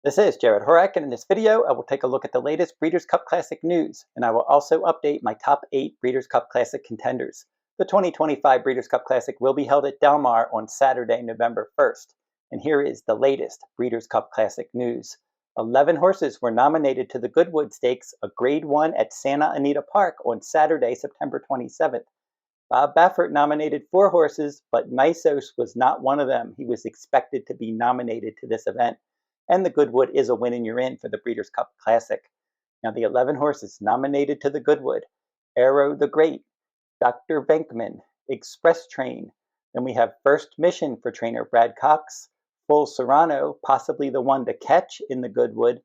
This is Jarrod Horak, and in this video, I will take a look at the latest Breeders' Cup Classic news, and I will also update my top 8 Breeders' Cup Classic contenders. The 2025 Breeders' Cup Classic will be held at Del Mar on Saturday, November 1st, and here is the latest Breeders' Cup Classic news. 11 horses were nominated to the Goodwood Stakes, a Grade 1 at Santa Anita Park on Saturday, September 27th. Bob Baffert nominated 4 horses, but Nisos was not one of them. He was expected to be nominated to this event. And the Goodwood is a win and you're in for the Breeders' Cup Classic. Now the 11 horses nominated to the Goodwood: Arrowthegreat, Dr. Venkman, Express Train. Then we have First Mission for trainer Brad Cox, Full Serrano, possibly the one to catch in the Goodwood.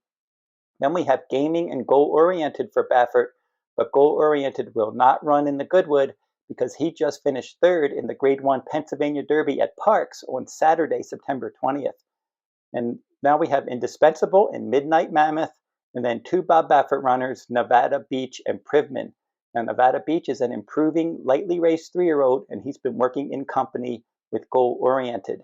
Then we have Gaming and Goal Oriented for Baffert, but Goal Oriented will not run in the Goodwood because he just finished 3rd in the Grade 1 Pennsylvania Derby at Parks on Saturday, September 20th. And now we have Indispensable and Midnight Mammoth, and then 2 Bob Baffert runners, Nevada Beach and Privman. Now, Nevada Beach is an improving, lightly raced 3-year-old, and he's been working in company with Goal Oriented.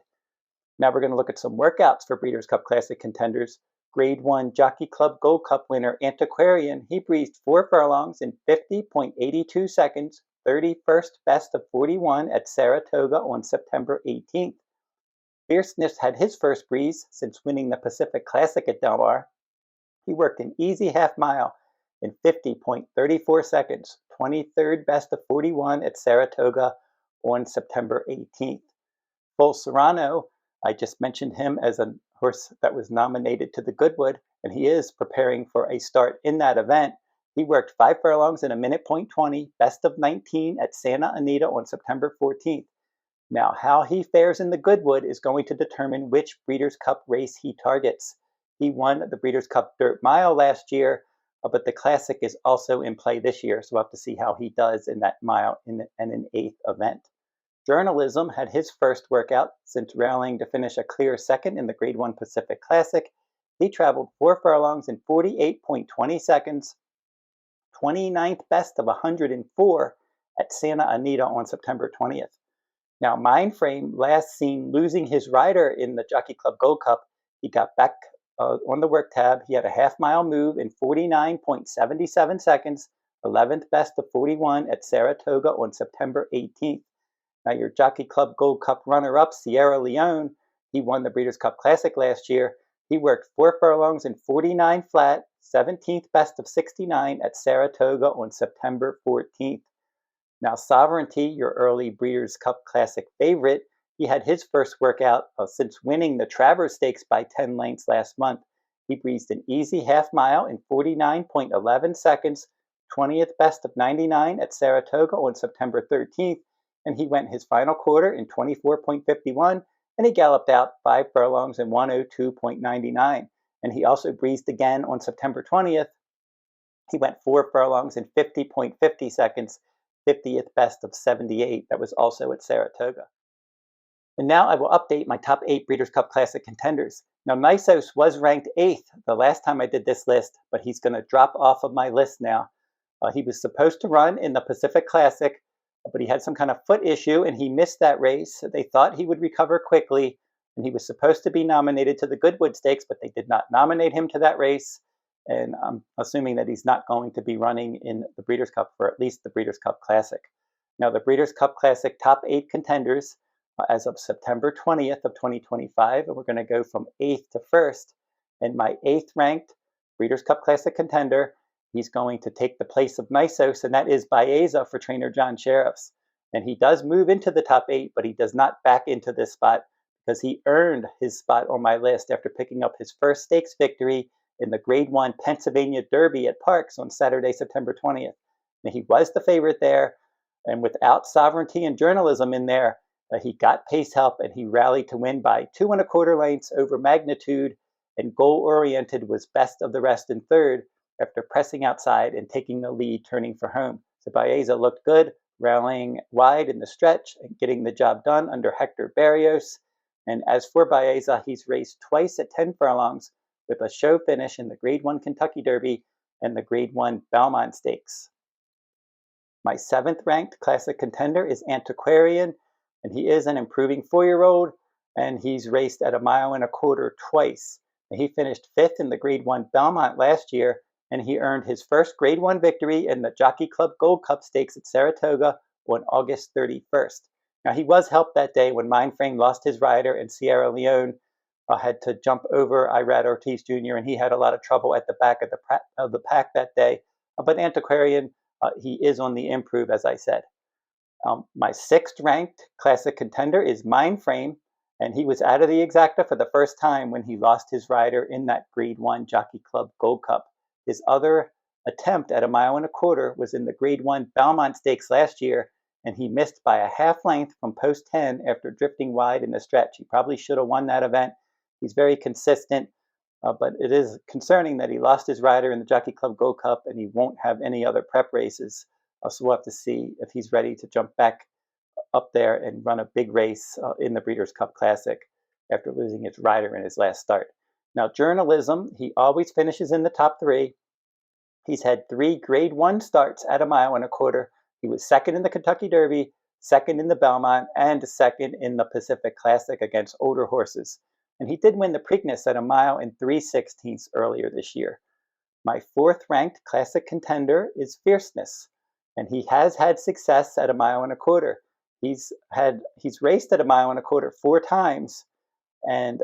Now we're going to look at some workouts for Breeders' Cup Classic contenders. Grade 1 Jockey Club Gold Cup winner Antiquarian, he breezed 4 furlongs in 50.82 seconds, 31st best of 41 at Saratoga on September 18th. Fierceness had his first breeze since winning the Pacific Classic at Del Mar. He worked an easy half mile in 50.34 seconds, 23rd best of 41 at Saratoga on September 18th. Full Serrano, I just mentioned him as a horse that was nominated to the Goodwood, and he is preparing for a start in that event. He worked 5 furlongs in a minute .20, best of 19 at Santa Anita on September 14th. Now, how he fares in the Goodwood is going to determine which Breeders' Cup race he targets. He won the Breeders' Cup Dirt Mile last year, but the Classic is also in play this year, so we'll have to see how he does in that mile and an 8th event. Journalism had his first workout since rallying to finish a clear 2nd in the Grade 1 Pacific Classic. He traveled 4 furlongs in 48.20 seconds, 29th best of 104 at Santa Anita on September 20th. Now, Mindframe, last seen losing his rider in the Jockey Club Gold Cup, he got back on the work tab. He had a half-mile move in 49.77 seconds, 11th best of 41 at Saratoga on September 18th. Now, your Jockey Club Gold Cup runner-up, Leone, he won the Breeders' Cup Classic last year. He worked 4 furlongs in 49 flat, 17th best of 69 at Saratoga on September 14th. Now, Sovereignty, your early Breeders' Cup Classic favorite, he had his first workout since winning the Travers Stakes by 10 lengths last month. He breezed an easy half mile in 49.11 seconds, 20th best of 99 at Saratoga on September 13th, and he went his final quarter in 24.51, and he galloped out 5 furlongs in 102.99. And he also breezed again on September 20th. He went 4 furlongs in 50.50 seconds, 50th best of 78. That was also at Saratoga. And now I will update my top 8 Breeders' Cup Classic contenders. Now, Nisos was ranked 8th the last time I did this list, but he's going to drop off of my list now. He was supposed to run in the Pacific Classic, but he had some kind of foot issue and he missed that race. They thought he would recover quickly, and he was supposed to be nominated to the Goodwood Stakes, but they did not nominate him to that race. And I'm assuming that he's not going to be running in the Breeders' Cup for at least the Breeders' Cup Classic. Now, the Breeders' Cup Classic top 8 contenders as of September 20th of 2025, and we're going to go from 8th to 1st. And my 8th ranked Breeders' Cup Classic contender, he's going to take the place of Nisos, and that is Baeza for trainer John Sheriffs. And he does move into the top 8, but he does not back into this spot because he earned his spot on my list after picking up his first stakes victory in the Grade 1 Pennsylvania Derby at Parks on Saturday, September 20th. Now, he was the favorite there, and without Sovereignty and Journalism in there, he got pace help, and he rallied to win by 2 1/4 lengths over Magnitude, and Goal Oriented was best of the rest in 3rd after pressing outside and taking the lead, turning for home. So Baeza looked good, rallying wide in the stretch and getting the job done under Hector Barrios. And as for Baeza, he's raced twice at 10 furlongs, with a show finish in the Grade 1 Kentucky Derby and the Grade 1 Belmont Stakes. My 7th ranked Classic contender is Antiquarian, and he is an improving 4-year-old, and he's raced at 1 1/4 miles twice. He finished 5th in the Grade 1 Belmont last year, and he earned his first Grade 1 victory in the Jockey Club Gold Cup Stakes at Saratoga on August 31st. Now, he was helped that day when Mindframe lost his rider and Leone had to jump over Irad Ortiz Jr., and he had a lot of trouble at the back of the pack that day. But Antiquarian, he is on the improve, as I said. My 6th ranked classic contender is Mindframe, and he was out of the exacta for the first time when he lost his rider in that Grade 1 Jockey Club Gold Cup. His other attempt at 1.25 miles was in the Grade 1 Belmont Stakes last year, and he missed by a half length from post 10 after drifting wide in the stretch. He probably should have won that event. He's very consistent, but it is concerning that he lost his rider in the Jockey Club Gold Cup and he won't have any other prep races. So we'll have to see if he's ready to jump back up there and run a big race in the Breeders' Cup Classic after losing his rider in his last start. Now, journalism, he always finishes in the top 3. He's had 3 Grade 1 starts at 1.25 miles. He was 2nd in the Kentucky Derby, 2nd in the Belmont, and 2nd in the Pacific Classic against older horses. And he did win the Preakness at 1 mile and 3/16 earlier this year. My 4th ranked classic contender is Fierceness, and he has had success at 1.25 miles. He's raced at 1.25 miles 4 times, and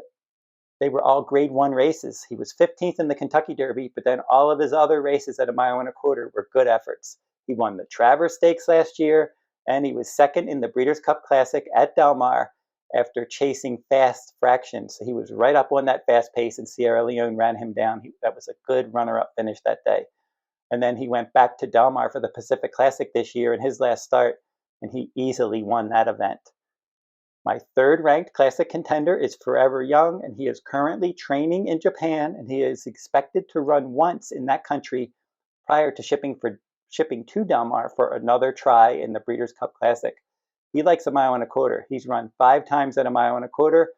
they were all Grade 1 races. He was 15th in the Kentucky Derby, but then all of his other races at 1.25 miles were good efforts. He won the Travers Stakes last year, and he was 2nd in the Breeders' Cup Classic at Del Mar after chasing fast fractions. So he was right up on that fast pace, and Leone ran him down. That was a good runner-up finish that day. And then he went back to Del Mar for the Pacific Classic this year in his last start, and he easily won that event. My 3rd ranked classic contender is Forever Young, and he is currently training in Japan, and he is expected to run once in that country prior to shipping to Del Mar for another try in the Breeders' Cup Classic. He likes 1.25 miles. He's run 5 times at 1.25 miles,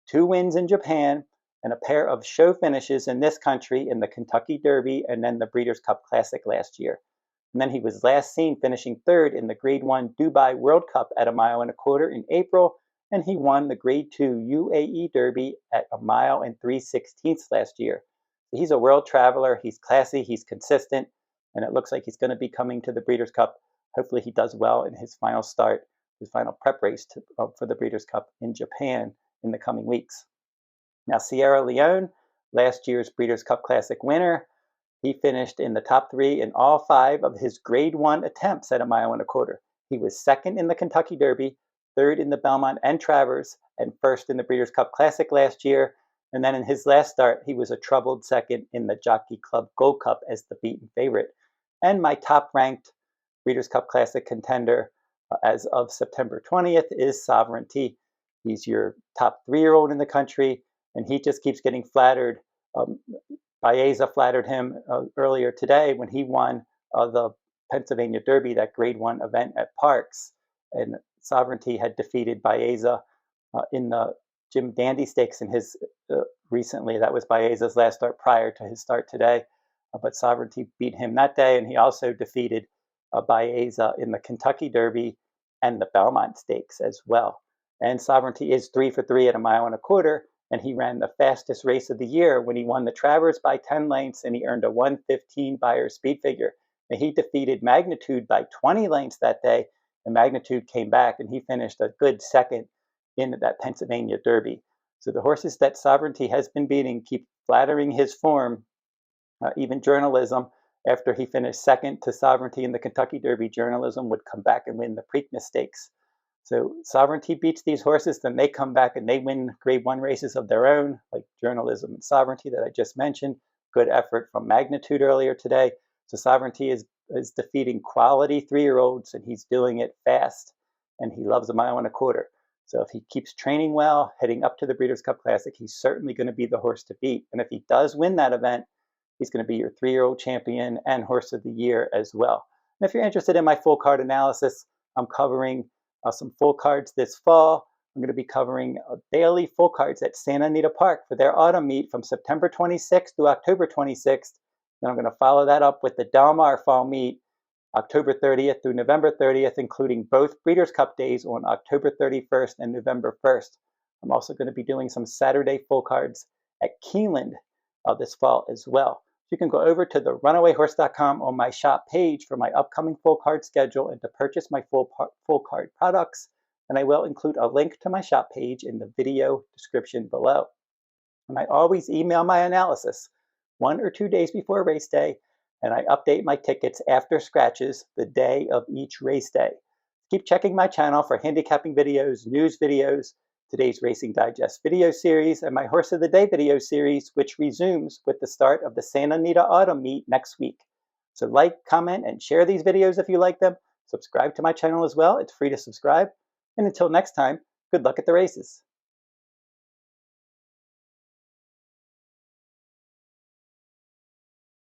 2 wins in Japan, and a pair of show finishes in this country in the Kentucky Derby and then the Breeders' Cup Classic last year. And then he was last seen finishing 3rd in the Grade 1 Dubai World Cup at 1.25 miles in April, and he won the Grade 2 UAE Derby at 1 mile and 3/16 last year. So he's a world traveler, he's classy, he's consistent, and it looks like he's going to be coming to the Breeders' Cup. Hopefully he does well in his final start, his final prep race for the Breeders' Cup in Japan in the coming weeks. Now, Leone, last year's Breeders' Cup Classic winner, he finished in the top 3 in all 5 of his Grade 1 attempts at 1.25 miles. He was 2nd in the Kentucky Derby, 3rd in the Belmont and Travers, and 1st in the Breeders' Cup Classic last year. And then in his last start, he was a troubled 2nd in the Jockey Club Gold Cup as the beaten favorite. And my top-ranked Breeders' Cup Classic contender as of September 20th is Sovereignty. He's your top 3-year-old in the country, and he just keeps getting flattered. Baeza flattered him earlier today when he won the Pennsylvania Derby, that Grade 1 event at Parks. And Sovereignty had defeated Baeza in the Jim Dandy Stakes in his recently. That was Baeza's last start prior to his start today. But Sovereignty beat him that day, and he also defeated Baeza in the Kentucky Derby and the Belmont Stakes as well. And Sovereignty is 3 for 3 at 1.25 miles, and he ran the fastest race of the year when he won the Travers by 10 lengths, and he earned a 1:15 Beyer speed figure. And he defeated Magnitude by 20 lengths that day, and Magnitude came back, and he finished a good 2nd in that Pennsylvania Derby. So the horses that Sovereignty has been beating keep flattering his form. Even journalism, after he finished 2nd to Sovereignty in the Kentucky Derby, journalism would come back and win the Preakness Stakes. So Sovereignty beats these horses, then they come back and they win Grade 1 races of their own, like journalism and Sovereignty that I just mentioned. Good effort from Magnitude earlier today. So Sovereignty is defeating quality 3-year-olds, and he's doing it fast, and he loves 1.25 miles. So if he keeps training well, heading up to the Breeders' Cup Classic, he's certainly going to be the horse to beat. And if he does win that event, he's going to be your 3-year-old champion and horse of the year as well. And if you're interested in my full card analysis, I'm covering some full cards this fall. I'm going to be covering daily full cards at Santa Anita Park for their autumn meet from September 26th to October 26th. Then I'm going to follow that up with the Del Mar fall meet, October 30th through November 30th, including both Breeders' Cup days on October 31st and November 1st. I'm also going to be doing some Saturday full cards at Keeneland this fall as well. You can go over to the runawayhorse.com on my shop page for my upcoming full card schedule and to purchase my full card products, and I will include a link to my shop page in the video description below. And I always email my analysis 1 or 2 days before race day, and I update my tickets after scratches the day of each race day. Keep checking my channel for handicapping videos, news videos, today's Racing Digest video series, and my Horse of the Day video series, which resumes with the start of the Santa Anita Autumn Meet next week. So like, comment, and share these videos if you like them. Subscribe to my channel as well. It's free to subscribe. And until next time, good luck at the races.